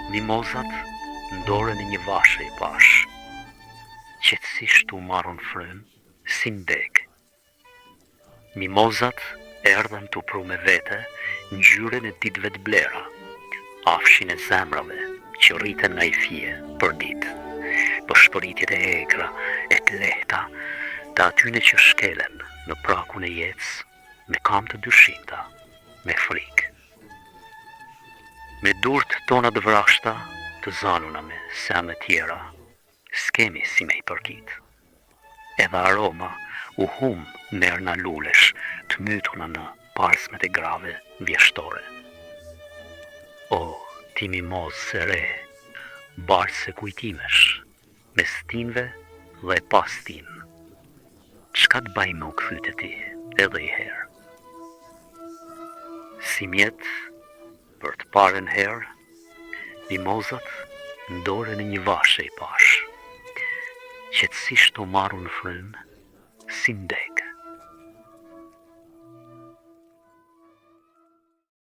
Mimozat ndorën e një vashe I pash, qetësisht u marrën frym si ndeg. Mimozat erdhën t'u pru me vete ngjyrën e ditëve t'blera, afshin e zemrave që rriten nga I fije për ditë, për shpëritjet e egra, e të lehta, të atyne që shkelen në prakun e jetës, me kam të dyshinta, me frikë. Me durt tona të vrashta, të zanuna me seme tjera, s'kemi si me I përkit. Edhe aroma u hum merna lulesh të mytuna në parsmet e grave vjeshtore. O, ti mimozë se re, barë se kujtimesh, me stinve dhe pas tin. Çka të baj me u kthyt e ti, edhe I herë? Si mjet, për të parën herë, mimozat ndorën e një vashe I pash, qetësisht u marrën frym si ndeg.